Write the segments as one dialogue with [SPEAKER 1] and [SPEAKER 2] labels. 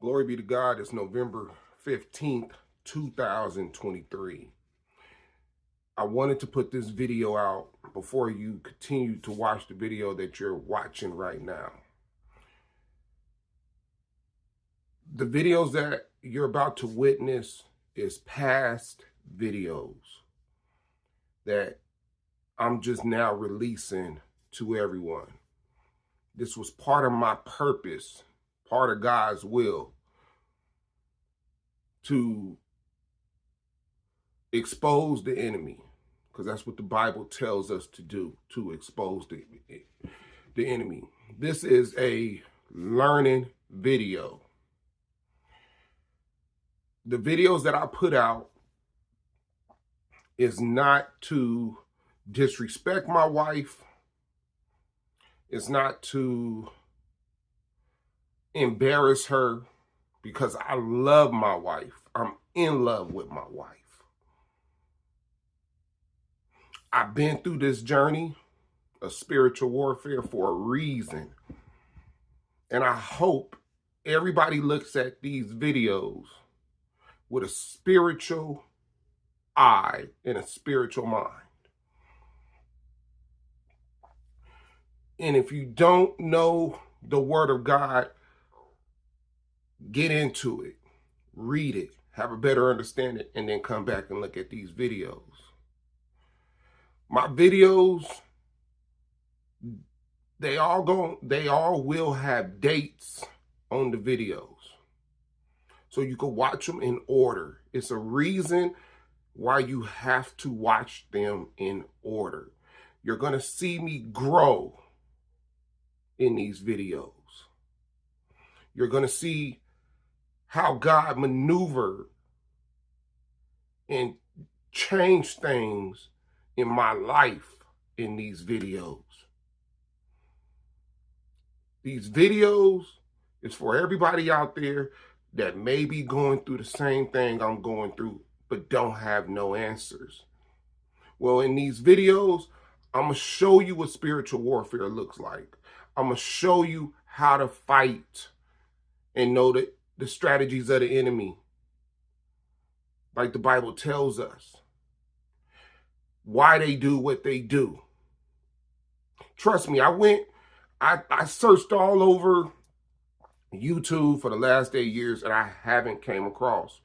[SPEAKER 1] Glory be to God. It's November 15th, 2023. I wanted to put this video out before you continue to watch the video that you're watching right now. The videos that you're about to witness is past videos that I'm just now releasing to everyone. This was part of my purpose, part of God's will, to expose the enemy, because that's what the Bible tells us to do, to expose the enemy. This is a learning video. The videos that I put out is not to disrespect my wife. It's not to embarrass her, because I love my wife. I'm in love with my wife. I've been through this journey of spiritual warfare for a reason. And I hope everybody looks at these videos with a spiritual eye and a spiritual mind. And if you don't know the Word of God, get into it, read it, have a better understanding, and then come back and look at these videos. My videos, they all will have dates on the videos, so you can watch them in order. It's a reason why you have to watch them in order. You're going to see me grow in these videos. You're going to see how God maneuvered and changed things in my life in these videos. These videos is for everybody out there that may be going through the same thing I'm going through, but don't have no answers. Well, in these videos, I'm going to show you what spiritual warfare looks like. I'm going to show you how to fight and know that the strategies of the enemy, like the Bible tells us, why they do what they do. Trust me, I searched all over YouTube for the last 8 years, and I haven't came across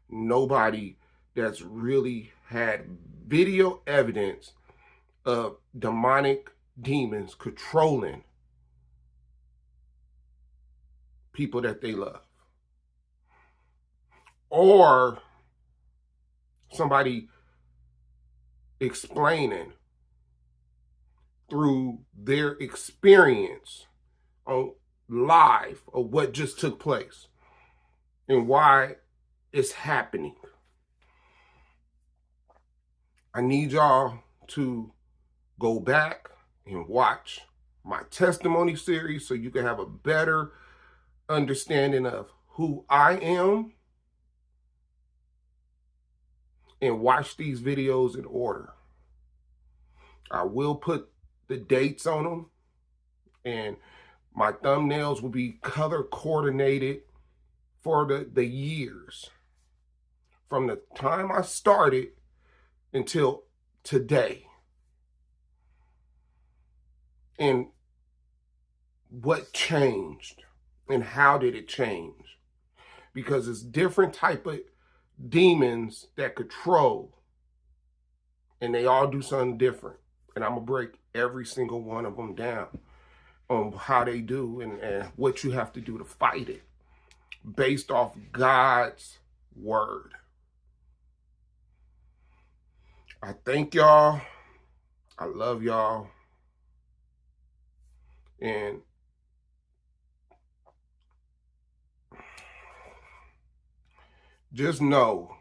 [SPEAKER 1] nobody that's really had video evidence of demonic demons controlling people that they love, or somebody explaining through their experience on live of what just took place and why it's happening. I need y'all to go back and watch my testimony series so you can have a better understanding of who I am, and watch these videos in order. I will put the dates on them, and my thumbnails will be color coordinated for the years from the time I started until today, and what changed and how did it change, because it's different type of demons that control, and they all do something different, and I'm gonna break every single one of them down on how they do and what you have to do to fight it based off God's word. I thank y'all. I love y'all. And just know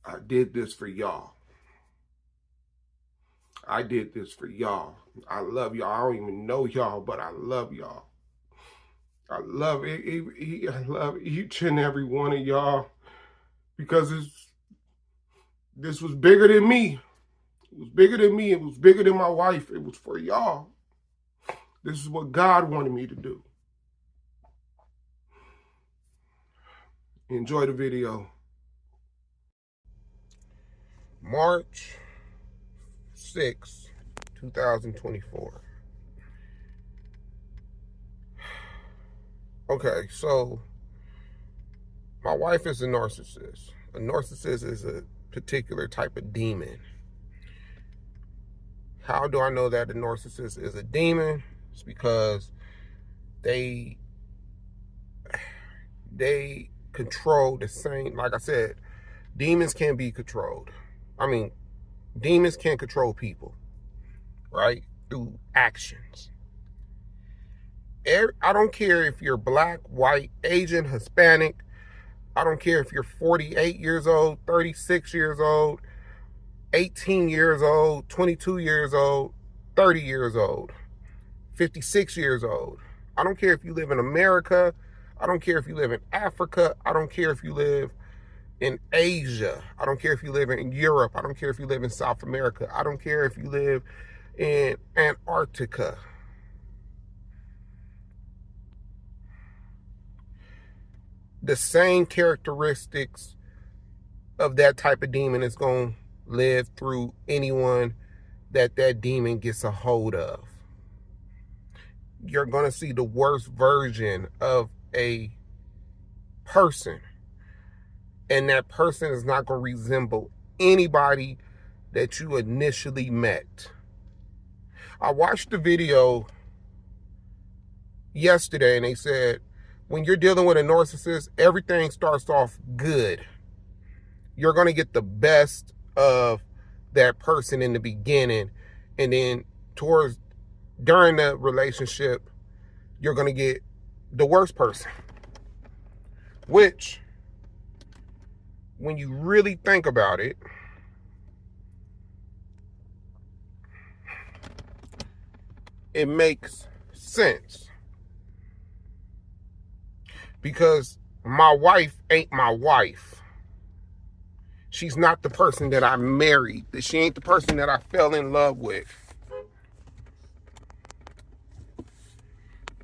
[SPEAKER 1] I did this for y'all. I did this for y'all. I love y'all. I don't even know y'all, but I love y'all. I love it. I love each and every one of y'all, because this was bigger than me. It was bigger than me. It was bigger than my wife. It was for y'all. This is what God wanted me to do. Enjoy the video. March 6, 2024. Okay, so my wife is a narcissist. A narcissist is a particular type of demon. How do I know that a narcissist is a demon? It's because they control the same, like I said, demons can be controlled. I mean, demons can control people, right? Through actions. I don't care if you're black, white, Asian, Hispanic. I don't care if you're 48 years old, 36 years old, 18 years old, 22 years old, 30 years old, 56 years old. I don't care if you live in America. I don't care if you live in Africa. I don't care if you live in Asia. I don't care if you live in Europe. I don't care if you live in South America. I don't care if you live in Antarctica. The same characteristics of that type of demon is going to live through anyone that demon gets a hold of. You're going to see the worst version of a person, and that person is not going to resemble anybody that you initially met. I watched the video yesterday, and they said, when you're dealing with a narcissist, everything starts off good. You're going to get the best of that person in the beginning, and then during the relationship, you're going to get the worst person. Which, when you really think about it, it makes sense. Because my wife ain't my wife. She's not the person that I married. She ain't the person that I fell in love with.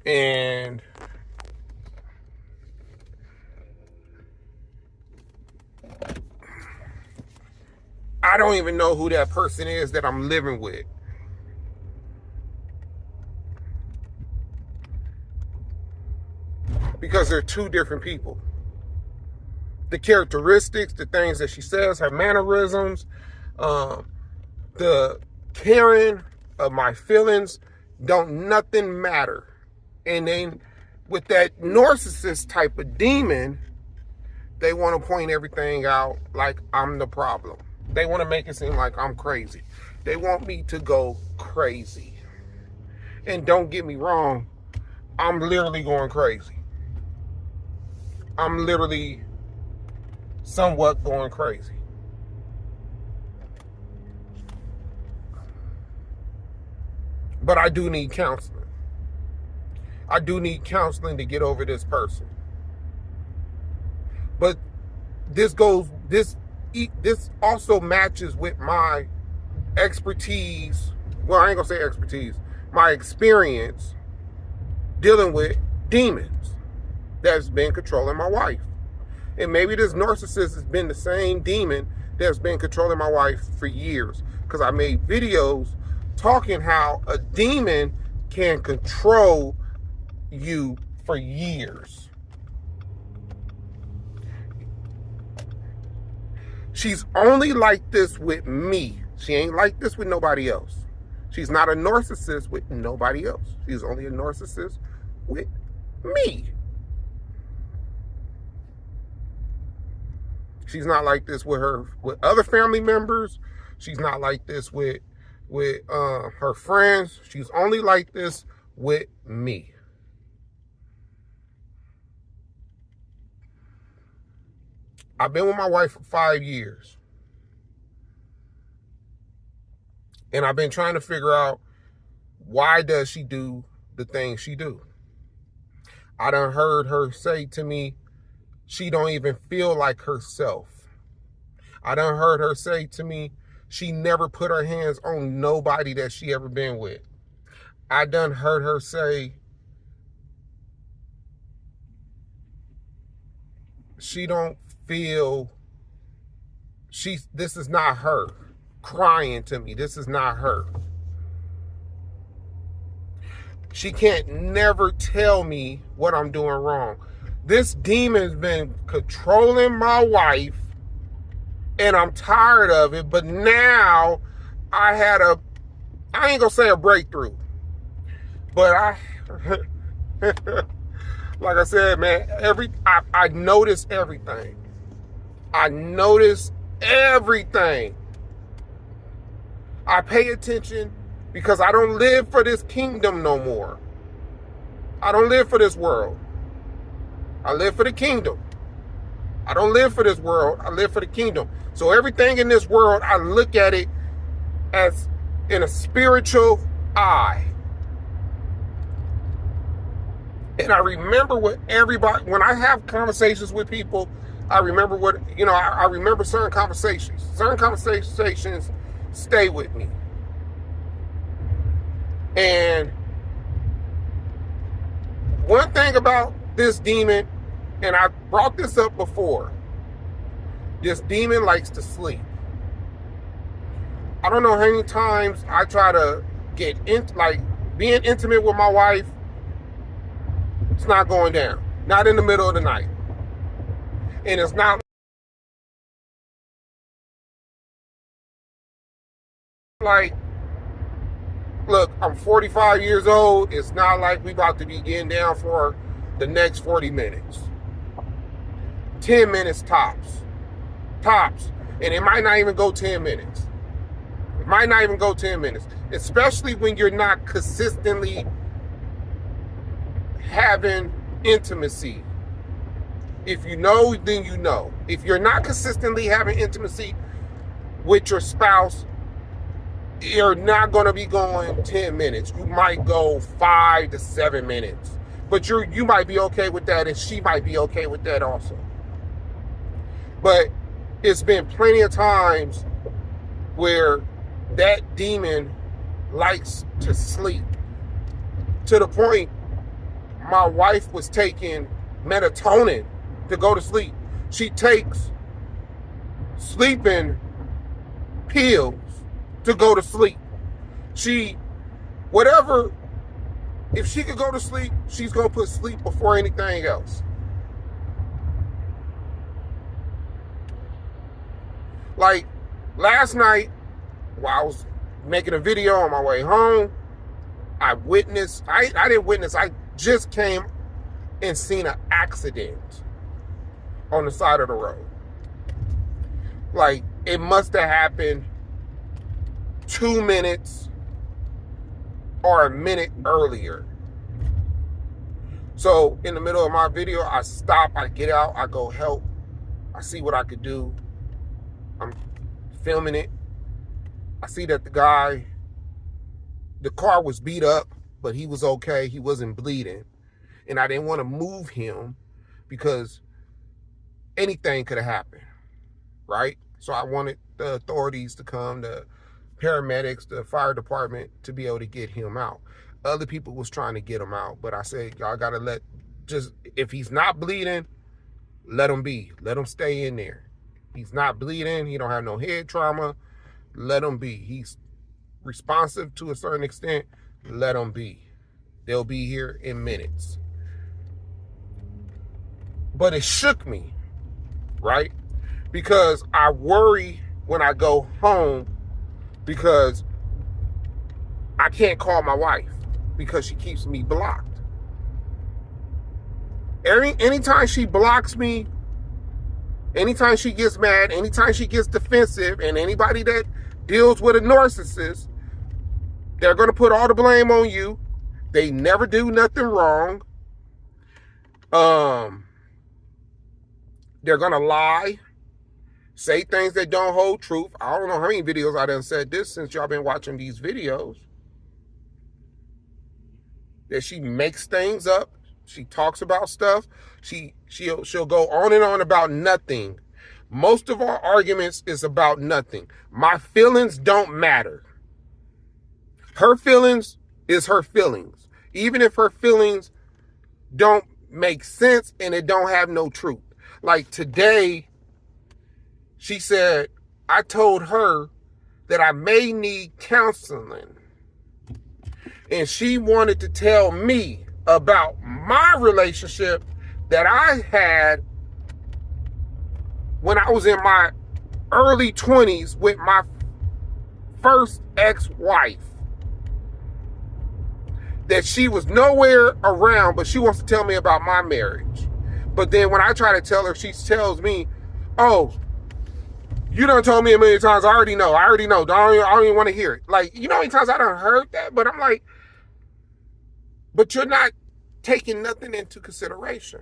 [SPEAKER 1] And I don't even know who that person is that I'm living with. Because they're two different people. The characteristics, the things that she says, her mannerisms, the caring of my feelings, don't nothing matter. And then with that narcissist type of demon, they want to point everything out like I'm the problem. They want to make it seem like I'm crazy. They want me to go crazy. And don't get me wrong, I'm literally going crazy. I'm literally somewhat going crazy. But I do need counseling. I do need counseling to get over this person. But this also matches with my expertise. Well, I ain't gonna say expertise. My experience dealing with demons that's been controlling my wife. And maybe this narcissist has been the same demon that's been controlling my wife for years. Because I made videos talking how a demon can control you for years. She's only like this with me. She ain't like this with nobody else. She's not a narcissist with nobody else. She's only a narcissist with me. She's not like this with other family members. She's not like this with her friends. She's only like this with me. I've been with my wife for 5 years. And I've been trying to figure out, why does she do the things she do? I done heard her say to me, she don't even feel like herself. I done heard her say to me, she never put her hands on nobody that she ever been with. I done heard her say she don't feel this is not her crying to me. This is not her. She can't never tell me what I'm doing wrong. This demon's been controlling my wife, and I'm tired of it. But now I ain't gonna say a breakthrough, but like I said, man, I notice everything. I notice everything. I pay attention because I don't live for this kingdom no more. I don't live for this world. I live for the kingdom. I don't live for this world. I live for the kingdom. So everything in this world, I look at it as in a spiritual eye. And I remember what everybody, when I have conversations with people, I remember what, I remember certain conversations. Certain conversations stay with me. And one thing about this demon, and I brought this up before, this demon likes to sleep. I don't know how many times I try to get being intimate with my wife. It's not going down. Not in the middle of the night. And it's not like, look, I'm 45 years old. It's not like we about to be getting down for the next 40 minutes. 10 minutes tops. Tops. And it might not even go 10 minutes. It might not even go 10 minutes. Especially when you're not consistently having intimacy. If you know, then you know. If you're not consistently having intimacy with your spouse, you're not going to be going 10 minutes. You might go 5 to 7 minutes. But you might be okay with that, and she might be okay with that also. But it's been plenty of times where that demon likes to sleep. To the point my wife was taking melatonin to go to sleep. She takes sleeping pills to go to sleep. If she could go to sleep, she's going to put sleep before anything else. Like last night, while I was making a video on my way home, I didn't witness, I just came and seen an accident on the side of the road. Like, it must have happened 2 minutes or a minute earlier. So in the middle of my video, I stop, I get out, I go help, I see what I could do. I'm filming it. I see that the car was beat up, but he was okay. He wasn't bleeding. And I didn't want to move him because anything could have happened, right? So I wanted the authorities to come, the paramedics, the fire department, to be able to get him out. Other people was trying to get him out, but I said, y'all got to if he's not bleeding, let him be. Let him stay in there. He's not bleeding. He don't have no head trauma. Let him be. He's responsive to a certain extent. Let him be. They'll be here in minutes. But it shook me, right? Because I worry when I go home because I can't call my wife because she keeps me blocked. Anytime she blocks me, anytime she gets mad, anytime she gets defensive, and anybody that deals with a narcissist, they're going to put all the blame on you. They never do nothing wrong. They're going to lie, say things that don't hold truth. I don't know how many videos I done said this since y'all been watching these videos. That she makes things up. She talks about stuff. She'll go on and on about nothing. Most of our arguments is about nothing. My feelings don't matter. Her feelings is her feelings. Even if her feelings don't make sense and it don't have no truth. Like today, she said, I told her that I may need counseling. And she wanted to tell me about my relationship that I had when I was in my early 20s with my first ex-wife. That she was nowhere around, but she wants to tell me about my marriage. But then when I try to tell her, she tells me, oh, you done told me a million times, I already know. I don't even want to hear it. Like, you know how many times I done heard that? But I'm like, but you're not taking nothing into consideration.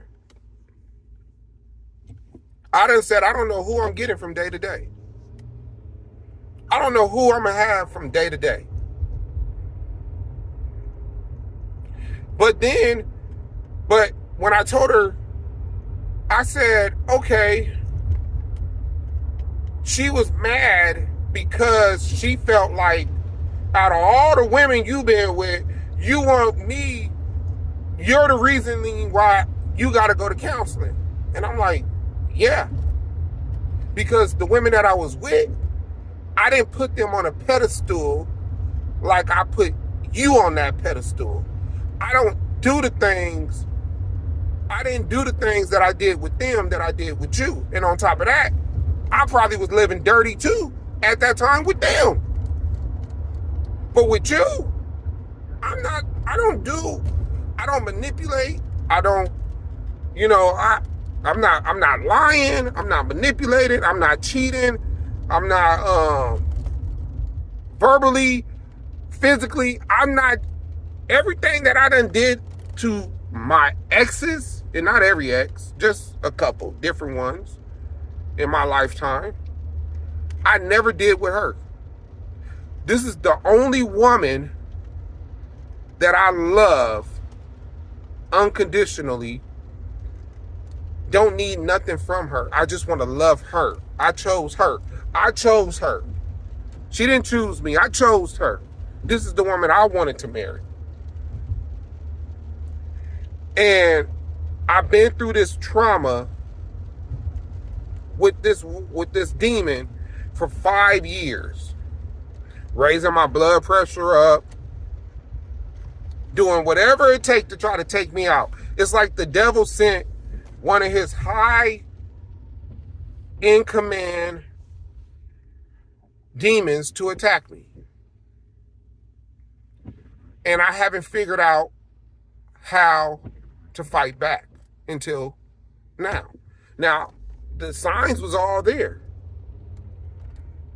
[SPEAKER 1] I done said, I don't know who I'm getting from day to day. I don't know who I'm going to have from day to day. But when I told her, I said, okay, she was mad because she felt like out of all the women you've been with, you want me, you're the reason why you got to go to counseling. And I'm like, yeah. Because the women that I was with, I didn't put them on a pedestal like I put you on that pedestal. I didn't do the things that I did with them that I did with you. And on top of that, I probably was living dirty too at that time with them. But with you, I don't manipulate. I'm not lying. I'm not manipulating. I'm not cheating. I'm not verbally, physically. I'm not, everything that I done did to my exes, and not every ex, just a couple different ones in my lifetime, I never did with her. This is the only woman that I love unconditionally. Don't need nothing from her. I just want to love her. I chose her. She didn't choose me. I chose her. This is the woman I wanted to marry. And I've been through this trauma with this demon for 5 years. Raising my blood pressure up. Doing whatever it takes to try to take me out. It's like the devil sent one of his high in command demons to attack me. And I haven't figured out how to fight back until now. Now, the signs was all there.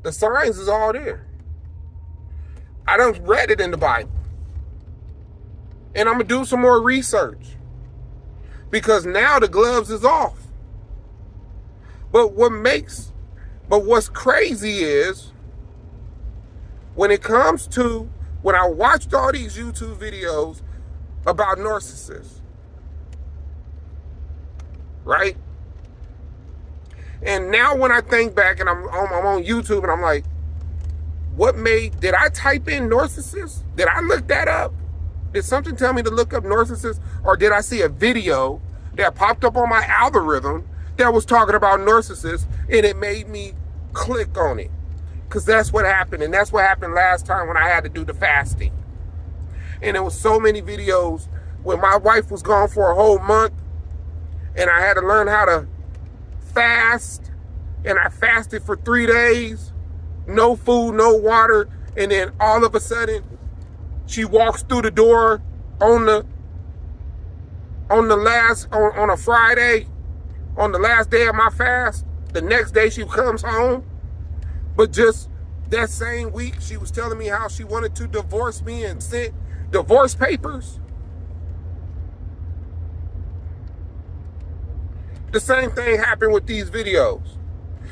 [SPEAKER 1] The signs is all there. I done read it in the Bible. And I'm going to do some more research. Because now the gloves is off. But what's crazy is, when I watched all these YouTube videos about narcissists, right? And now when I think back and I'm on YouTube and I'm like, did I type in narcissist? Did I look that up? Did something tell me to look up narcissist? Or did I see a video that popped up on my algorithm that was talking about narcissists and it made me click on it? Because that's what happened. And that's what happened last time when I had to do the fasting. And there was so many videos when my wife was gone for a whole month and I had to learn how to fast. And I fasted for 3 days. No food, no water. And then all of a sudden, she walks through the door on a Friday, on the last day of my fast. The next day she comes home. But just that same week, she was telling me how she wanted to divorce me and sent divorce papers. The same thing happened with these videos.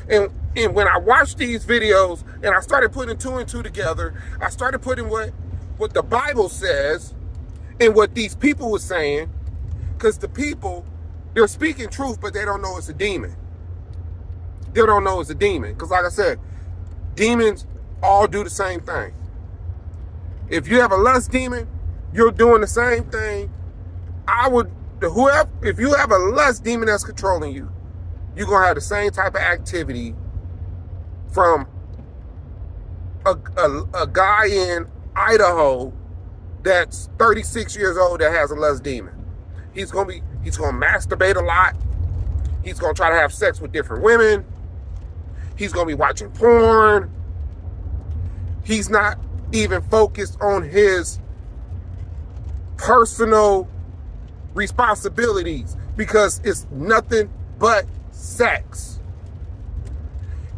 [SPEAKER 1] And when I watched these videos and I started putting 2 and 2 together, I started putting what the Bible says and what these people were saying, because the people, they're speaking truth, but they don't know it's a demon. They don't know it's a demon. Because like I said, demons all do the same thing. If you have a lust demon, you're doing the same thing. If you have a lust demon that's controlling you, you're going to have the same type of activity from a guy in Idaho that's 36 years old that has a lust demon. He's going to masturbate a lot. He's going to try to have sex with different women. He's going to be watching porn. He's not even focused on his personal responsibilities because it's nothing but sex.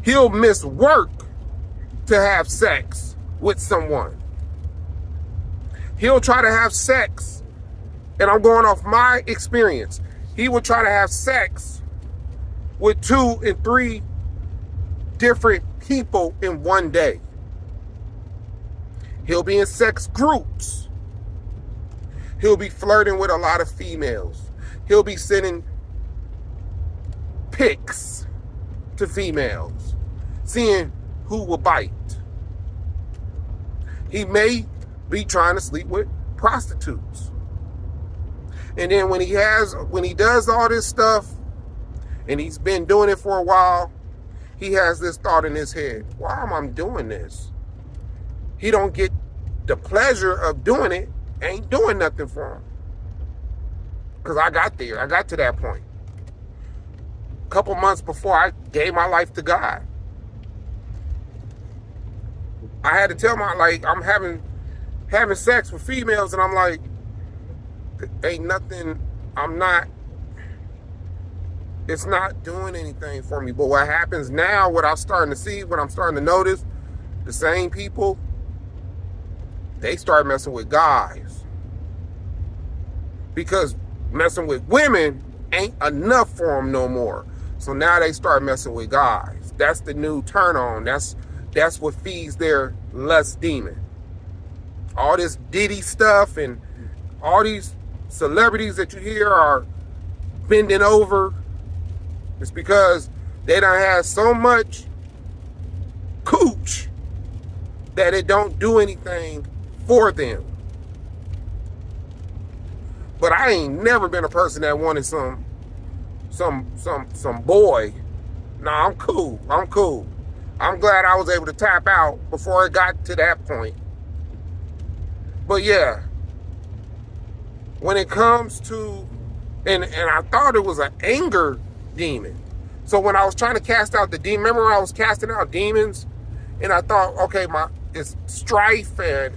[SPEAKER 1] He'll miss work to have sex with someone. He'll try to have sex, and I'm going off my experience. He will try to have sex with 2 and 3 different people in one day. He'll be in sex groups. He'll be flirting with a lot of females. He'll be sending pics to females, seeing who will bite. He may be trying to sleep with prostitutes. And then when he does all this stuff, and he's been doing it for a while, he has this thought in his head: why am I doing this? He don't get the pleasure of doing it, ain't doing nothing for him. Because I got there. I got to that point. A couple months before I gave my life to God. I had to tell I'm having sex with females, and I'm like, ain't nothing, it's not doing anything for me. But what happens now, what I'm starting to see, what I'm starting to notice, the same people, they start messing with guys. Because messing with women ain't enough for them no more. So now they start messing with guys. That's the new turn on. That's what feeds their lust demon. All this Diddy stuff and all these celebrities that you hear are bending over. It's because they done had so much cooch that it don't do anything for them. But I ain't never been a person that wanted some boy. Nah, I'm cool. I'm glad I was able to tap out before it got to that point. But yeah, when it comes to, and I thought it was an anger demon. So when I was trying to cast out the demon, remember when I was casting out demons? And I thought, okay, it's strife and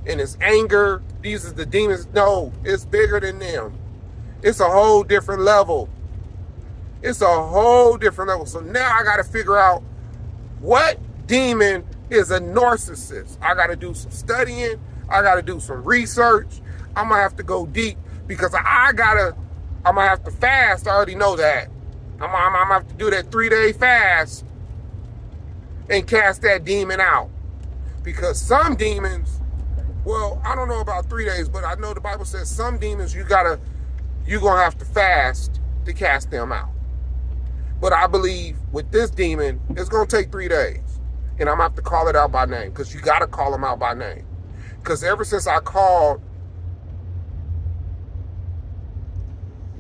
[SPEAKER 1] it's anger. These are the demons. No, it's bigger than them. It's a whole different level. It's a whole different level. So now I got to figure out what demon is a narcissist. I got to do some studying. I got to do some research. I'm going to have to go deep because I'm going to have to fast. I already know that. I'm going to have to do that 3-day fast and cast that demon out. Because some demons, well, I don't know about 3 days, but I know the Bible says some demons you're going to have to fast to cast them out. But I believe with this demon, it's going to take 3 days. And I'm going to have to call it out by name because you got to call them out by name. Because ever since I called,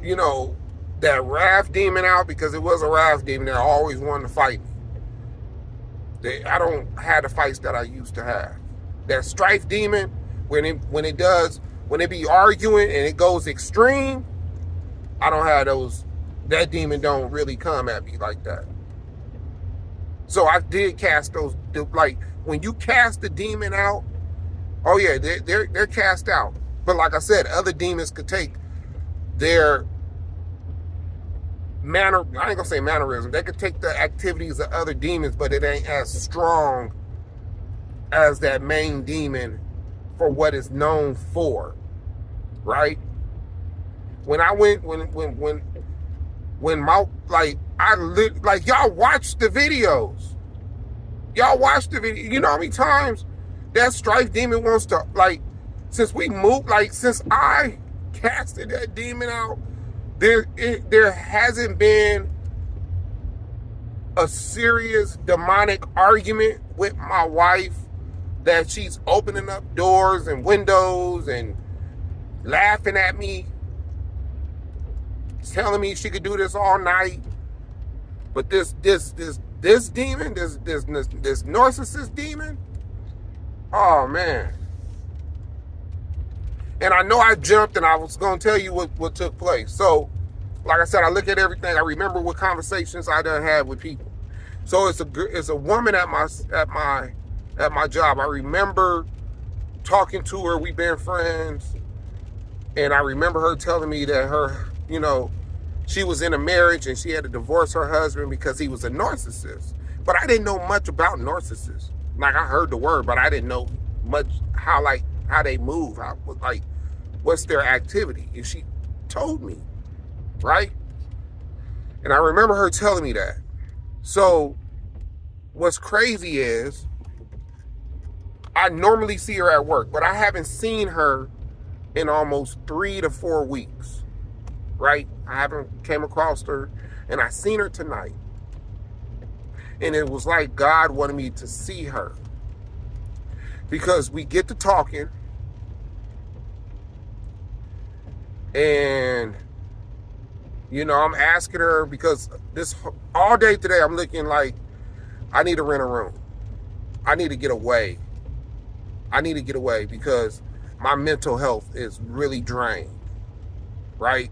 [SPEAKER 1] that wrath demon out, because it was a wrath demon that always wanted to fight me. I don't have the fights that I used to have. That strife demon, when it be arguing and it goes extreme, I don't have those. That demon don't really come at me like that. So I did cast those, like when you cast the demon out, oh yeah, they're cast out. But like I said, other demons could take their I ain't gonna say mannerism. They could take the activities of other demons, but it ain't as strong as that main demon for what it's known for, right? When I went, when my, y'all watch the videos. Y'all watch the video. You know how many times that strife demon wants to, since I casted that demon out, there hasn't been a serious demonic argument with my wife that she's opening up doors and windows and laughing at me, telling me she could do this all night. But this demon, this narcissist demon, oh man. And I know I jumped, and I was going to tell you what took place. So, like I said, I look at everything. I remember what conversations I done had with people. So it's a woman at my job. I remember talking to her. We've been friends, and I remember her telling me that her, she was in a marriage and she had to divorce her husband because he was a narcissist. But I didn't know much about narcissists. Like, I heard the word, but I didn't know much how they move, what's their activity. And she told me, right? And I remember her telling me that. So what's crazy is I normally see her at work, but I haven't seen her in almost 3 to 4 weeks, right? I haven't came across her, and I seen her tonight. And it was like God wanted me to see her, because we get to talking, and I'm asking her, because this all day today I'm looking like I need to rent a room. I need to get away. I need to get away because my mental health is really drained, right?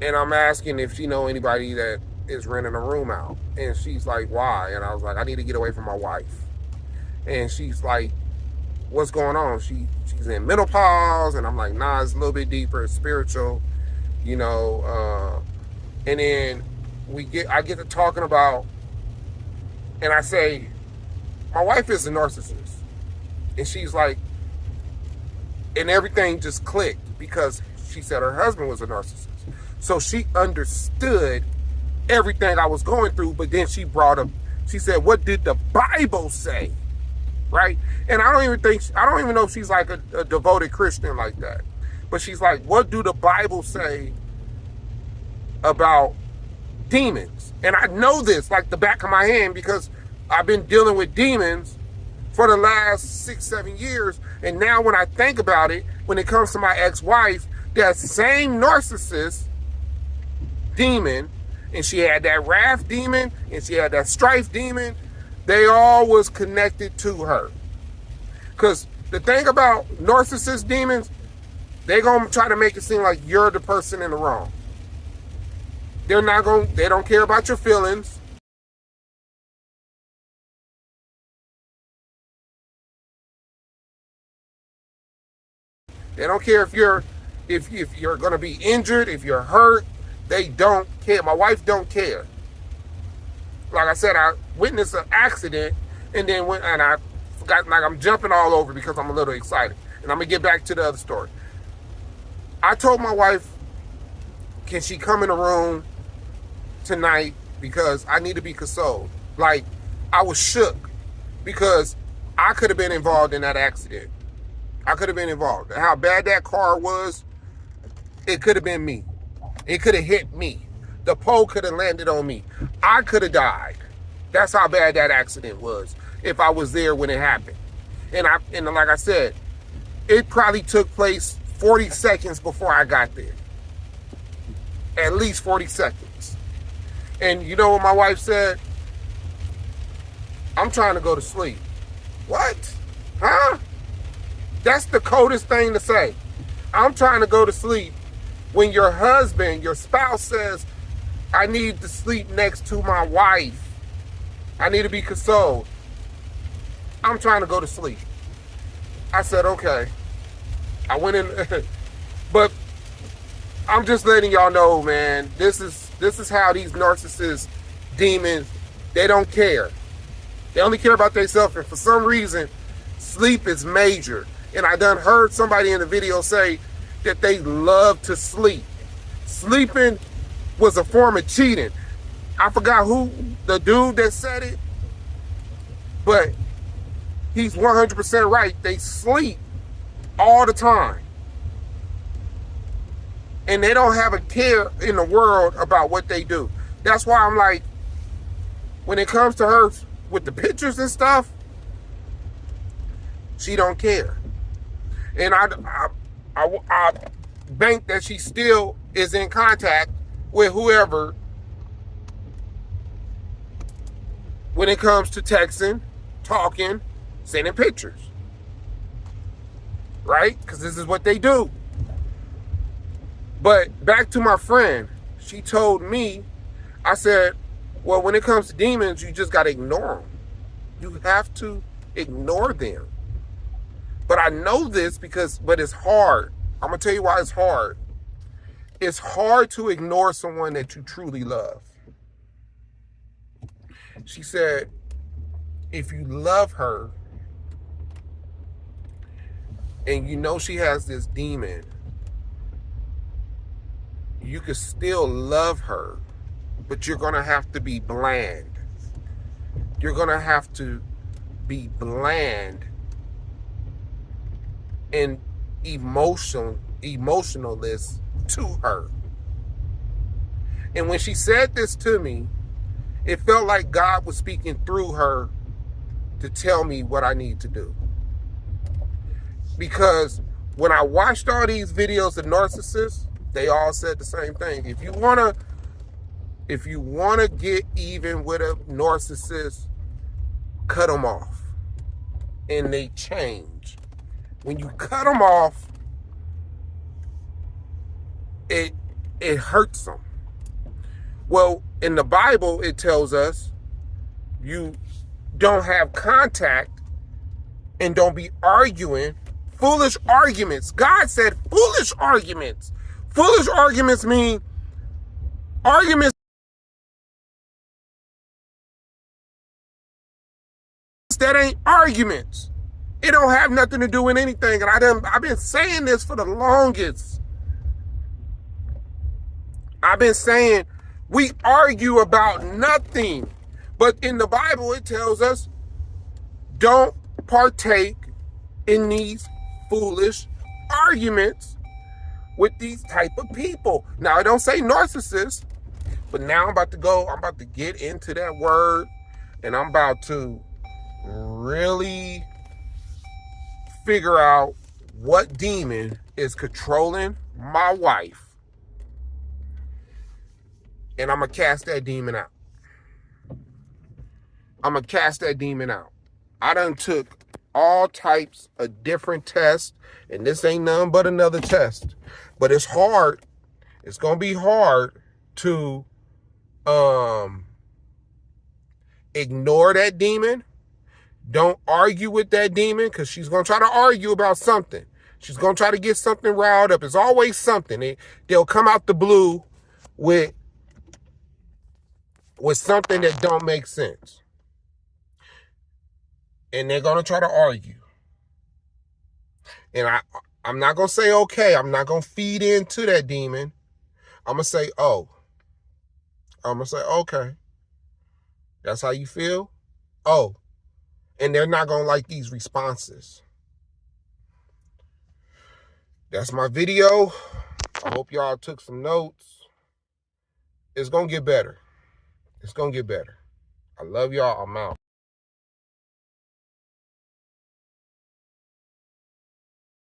[SPEAKER 1] And I'm asking if she know anybody that is renting a room out. And she's like, why? And I was like, I need to get away from my wife. And she's like, what's going on? She's in menopause. And I'm like, nah, it's a little bit deeper. It's spiritual, and then I get to talking about, and I say, my wife is a narcissist. And she's like, and everything just clicked, because she said her husband was a narcissist. So she understood everything I was going through, but then she said, what did the Bible say? Right? And I don't even know if she's like a devoted Christian like that. But she's like, what do the Bible say about demons? And I know this like the back of my hand, because I've been dealing with demons for the last 6-7 years. And now when I think about it, when it comes to my ex-wife, that same narcissist demon, and she had that wrath demon, and she had that strife demon, they all was connected to her. Because the thing about narcissist demons, they're going to try to make it seem like you're the person in the wrong. They don't care about your feelings. They don't care if you're going to be injured, if you're hurt. They don't care. My wife don't care. Like I said, I witnessed an accident, and then I forgot, like, I'm jumping all over because I'm a little excited. And I'm going to get back to the other story. I told my wife, can she come in the room tonight, because I need to be consoled. Like, I was shook, because I could have been involved in that accident. I could have been involved. How bad that car was, it could have been me. It could have hit me. The pole could have landed on me. I could have died. That's how bad that accident was, if I was there when it happened. And like I said, it probably took place 40 seconds before I got there. At least 40 seconds. And you know what my wife said? I'm trying to go to sleep. What? Huh? That's the coldest thing to say. I'm trying to go to sleep when your husband, your spouse says, I need to sleep next to my wife. I need to be consoled. I'm trying to go to sleep. I said, okay. I went in, but I'm just letting y'all know, man, this is how these narcissist demons, they don't care. They only care about themselves, and for some reason, sleep is major. And I done heard somebody in the video say that they love to sleep. Sleeping was a form of cheating. I forgot who, the dude that said it, but he's 100% right. They sleep all the time. And they don't have a care in the world about what they do. That's why I'm like, when it comes to her with the pictures and stuff, she don't care. And I bank that she still is in contact with whoever when it comes to texting, talking, sending pictures. Right? Because this is what they do. But back to my friend, she told me, I said, well, when it comes to demons, you just got to ignore them. You have to ignore them. But I know this but it's hard. I'm going to tell you why it's hard. It's hard to ignore someone that you truly love. She said, if you love her and you know she has this demon, you can still love her, but you're going to have to be bland. You're going to have to be bland and emotionalist to her. And when she said this to me, it felt like God was speaking through her to tell me what I need to do. Because when I watched all these videos of narcissists, they all said the same thing. If you wanna get even with a narcissist, cut them off. And they change. When you cut them off, it hurts them. Well, in the Bible, it tells us you don't have contact and don't be arguing foolish arguments. God said foolish arguments. Foolish arguments mean arguments that ain't arguments. It don't have nothing to do with anything. And I've been saying this for the longest. I've been saying we argue about nothing. But in the Bible, it tells us don't partake in these foolish arguments with these type of people. Now, I don't say narcissist, but now I'm about to get into that word, and I'm about to really figure out what demon is controlling my wife. And I'm going to cast that demon out. I'm going to cast that demon out. I done took all types of different tests, and this ain't nothing but another test. But it's hard. It's going to be hard to ignore that demon. Don't argue with that demon, because she's going to try to argue about something. She's going to try to get something riled up. It's always something. They'll come out the blue with something that don't make sense. And they're going to try to argue. And I'm not going to say, okay, I'm not going to feed into that demon. I'm going to say, oh. I'm going to say, okay. That's how you feel? Oh. And they're not going to like these responses. That's my video. I hope y'all took some notes. It's going to get better. It's going to get better. I love y'all. I'm out.